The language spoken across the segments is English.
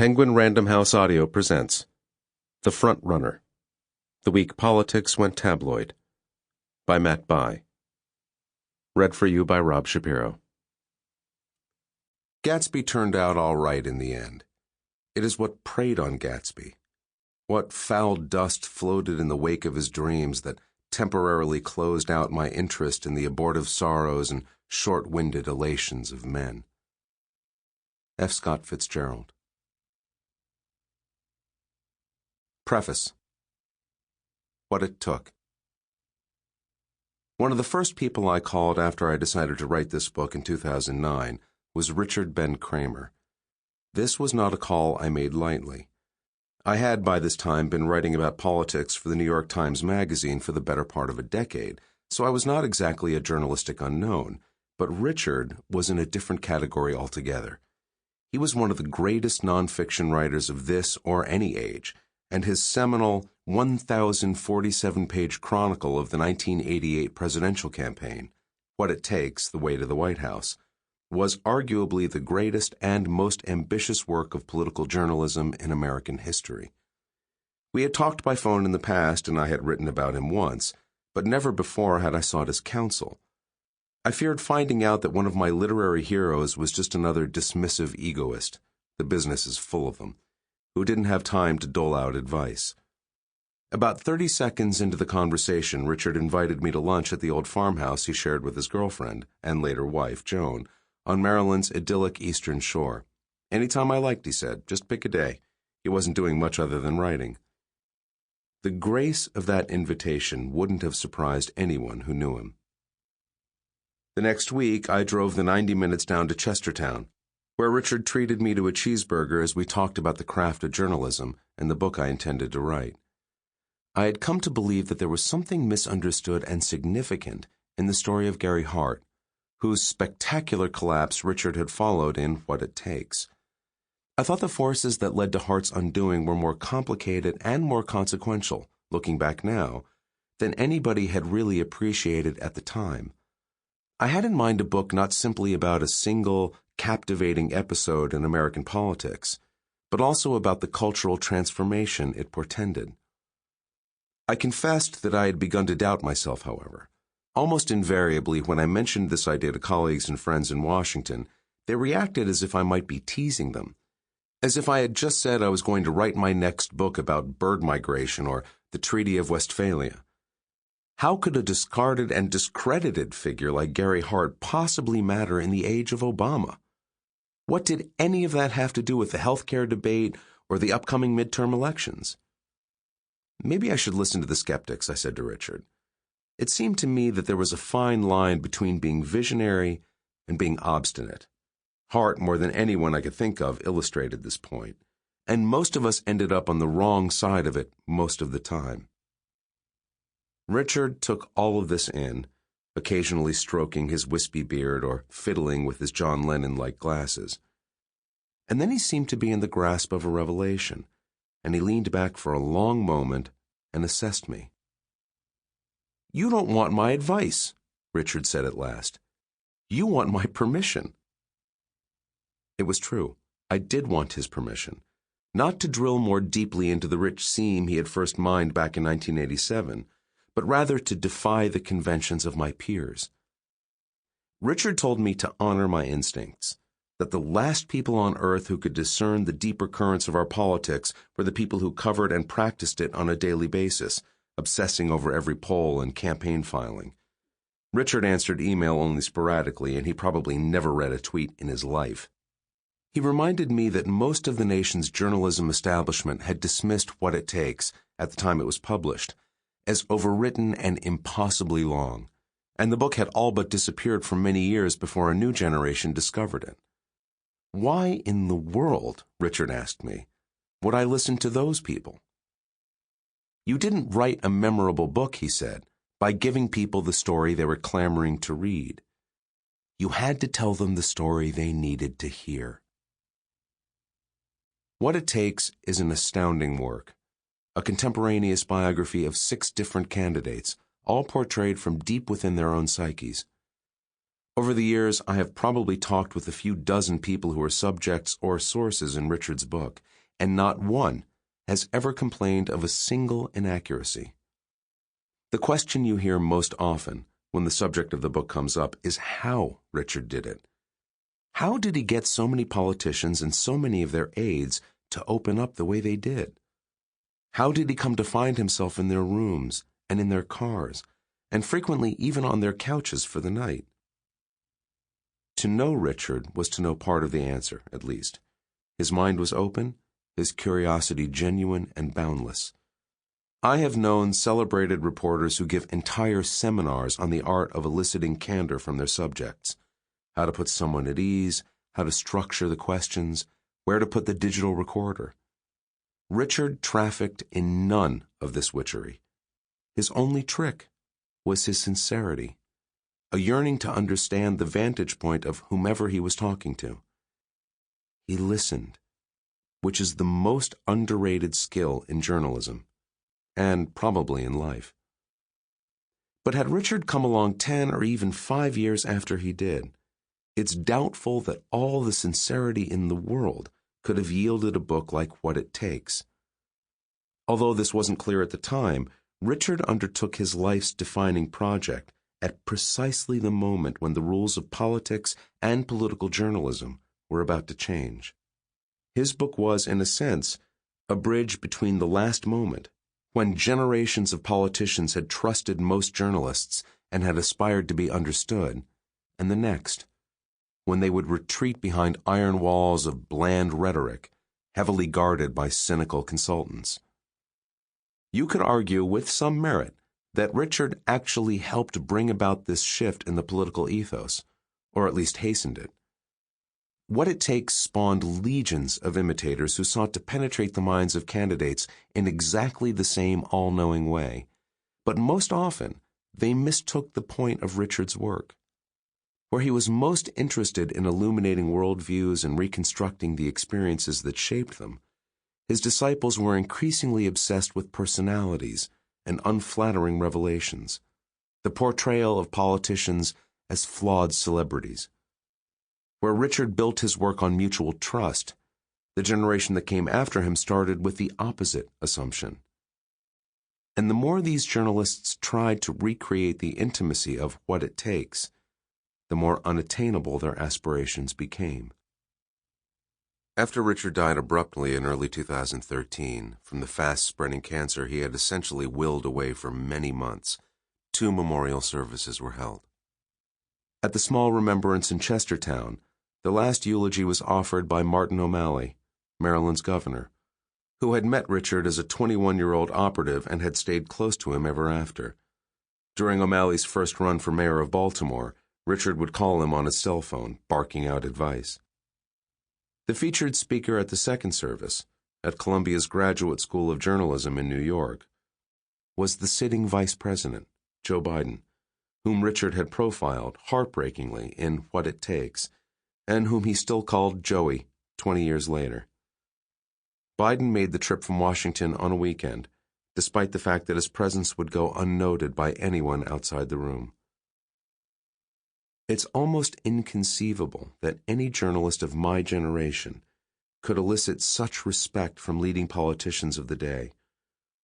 Penguin Random House Audio presents The Front Runner, The Week Politics Went Tabloid, by Matt Bai. Read for you by Rob Shapiro. Gatsby turned out all right in the end. It is what preyed on Gatsby. What foul dust floated in the wake of his dreams that temporarily closed out my interest in the abortive sorrows and short-winded elations of men. F. Scott Fitzgerald. Preface. What it took. One of the first people I called after I decided to write this book in 2009 was Richard Ben Cramer. This was not a call I made lightly. I had by this time been writing about politics for the New York Times Magazine for the better part of a decade, so I was not exactly a journalistic unknown, but Richard was in a different category altogether. He was one of the greatest nonfiction writers of this or any age, and his seminal 1,047-page chronicle of the 1988 presidential campaign, What It Takes, The Way to the White House, was arguably the greatest and most ambitious work of political journalism in American history. We had talked by phone in the past, and I had written about him once, but never before had I sought his counsel. I feared finding out that one of my literary heroes was just another dismissive egoist, the business is full of them, who didn't have time to dole out advice. About 30 seconds into the conversation, Richard invited me to lunch at the old farmhouse he shared with his girlfriend, and later wife, Joan, on Maryland's idyllic eastern shore. Anytime I liked, he said, just pick a day. He wasn't doing much other than writing. The grace of that invitation wouldn't have surprised anyone who knew him. The next week, I drove the 90 minutes down to Chestertown, where Richard treated me to a cheeseburger as we talked about the craft of journalism and the book I intended to write. I had come to believe that there was something misunderstood and significant in the story of Gary Hart, whose spectacular collapse Richard had followed in What It Takes. I thought the forces that led to Hart's undoing were more complicated and more consequential, looking back now, than anybody had really appreciated at the time. I had in mind a book not simply about a single, captivating episode in American politics, but also about the cultural transformation it portended. I confessed that I had begun to doubt myself, however. Almost invariably, when I mentioned this idea to colleagues and friends in Washington, they reacted as if I might be teasing them, as if I had just said I was going to write my next book about bird migration or the Treaty of Westphalia. How could a discarded and discredited figure like Gary Hart possibly matter in the age of Obama? What did any of that have to do with the healthcare debate or the upcoming midterm elections? Maybe I should listen to the skeptics, I said to Richard. It seemed to me that there was a fine line between being visionary and being obstinate. Hart, more than anyone I could think of, illustrated this point, and most of us ended up on the wrong side of it most of the time. Richard took all of this in, occasionally stroking his wispy beard or fiddling with his John Lennon-like glasses. And then he seemed to be in the grasp of a revelation, and he leaned back for a long moment and assessed me. "You don't want my advice," Richard said at last. "You want my permission." It was true. I did want his permission, not to drill more deeply into the rich seam he had first mined back in 1987, but rather to defy the conventions of my peers. Richard told me to honor my instincts, that the last people on earth who could discern the deeper currents of our politics were the people who covered and practiced it on a daily basis, obsessing over every poll and campaign filing. Richard answered email only sporadically, and he probably never read a tweet in his life. He reminded me that most of the nation's journalism establishment had dismissed What It Takes, at the time it was published, as overwritten and impossibly long, and the book had all but disappeared for many years before a new generation discovered it. Why in the world, Richard asked me, would I listen to those people? "You didn't write a memorable book," he said, "by giving people the story they were clamoring to read. You had to tell them the story they needed to hear." What It Takes is an astounding work, a contemporaneous biography of 6 different candidates, all portrayed from deep within their own psyches. Over the years, I have probably talked with a few dozen people who are subjects or sources in Richard's book, and not one has ever complained of a single inaccuracy. The question you hear most often when the subject of the book comes up is how Richard did it. How did he get so many politicians and so many of their aides to open up the way they did? How did he come to find himself in their rooms and in their cars, and frequently even on their couches for the night? To know Richard was to know part of the answer, at least. His mind was open, his curiosity genuine and boundless. I have known celebrated reporters who give entire seminars on the art of eliciting candor from their subjects, how to put someone at ease, how to structure the questions, where to put the digital recorder. Richard trafficked in none of this witchery. His only trick was his sincerity, a yearning to understand the vantage point of whomever he was talking to. He listened, which is the most underrated skill in journalism, and probably in life. But had Richard come along 10 or even 5 years after he did, it's doubtful that all the sincerity in the world could have yielded a book like What It Takes. Although this wasn't clear at the time, Richard undertook his life's defining project at precisely the moment when the rules of politics and political journalism were about to change. His book was, in a sense, a bridge between the last moment, when generations of politicians had trusted most journalists and had aspired to be understood, and the next, when they would retreat behind iron walls of bland rhetoric, heavily guarded by cynical consultants. You could argue with some merit that Richard actually helped bring about this shift in the political ethos, or at least hastened it. What It Takes spawned legions of imitators who sought to penetrate the minds of candidates in exactly the same all-knowing way, but most often they mistook the point of Richard's work. Where he was most interested in illuminating worldviews and reconstructing the experiences that shaped them, his disciples were increasingly obsessed with personalities and unflattering revelations, the portrayal of politicians as flawed celebrities. Where Richard built his work on mutual trust, the generation that came after him started with the opposite assumption. And the more these journalists tried to recreate the intimacy of What It Takes, the more unattainable their aspirations became. After Richard died abruptly in early 2013 from the fast-spreading cancer he had essentially willed away for many months, 2 memorial services were held. At the small remembrance in Chestertown, the last eulogy was offered by Martin O'Malley, Maryland's governor, who had met Richard as a 21-year-old operative and had stayed close to him ever after. During O'Malley's first run for mayor of Baltimore, Richard would call him on his cell phone, barking out advice. The featured speaker at the second service, at Columbia's Graduate School of Journalism in New York, was the sitting vice president, Joe Biden, whom Richard had profiled heartbreakingly in What It Takes, and whom he still called Joey 20 years later. Biden made the trip from Washington on a weekend, despite the fact that his presence would go unnoted by anyone outside the room. It's almost inconceivable that any journalist of my generation could elicit such respect from leading politicians of the day,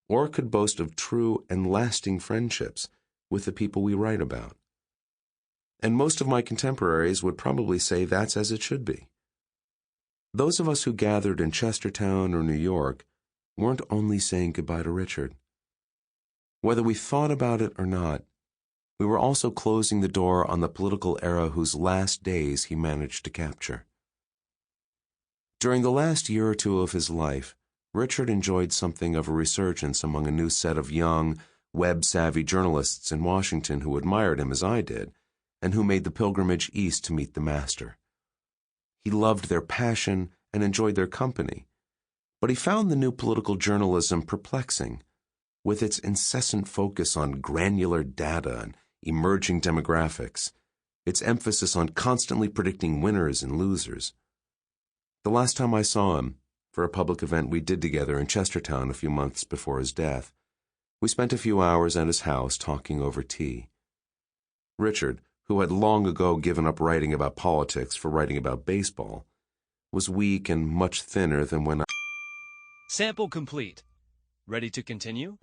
or could boast of true and lasting friendships with the people we write about. And most of my contemporaries would probably say that's as it should be. Those of us who gathered in Chestertown or New York weren't only saying goodbye to Richard. Whether we thought about it or not, we were also closing the door on the political era whose last days he managed to capture. During the last year or two of his life, Richard enjoyed something of a resurgence among a new set of young, web-savvy journalists in Washington who admired him as I did, and who made the pilgrimage east to meet the master. He loved their passion and enjoyed their company, but he found the new political journalism perplexing, with its incessant focus on granular data and emerging demographics, its emphasis on constantly predicting winners and losers. The last time I saw him, for a public event we did together in Chestertown a few months before his death, we spent a few hours at his house talking over tea. Richard, who had long ago given up writing about politics for writing about baseball, was weak and much thinner than when I... Sample complete. Ready to continue?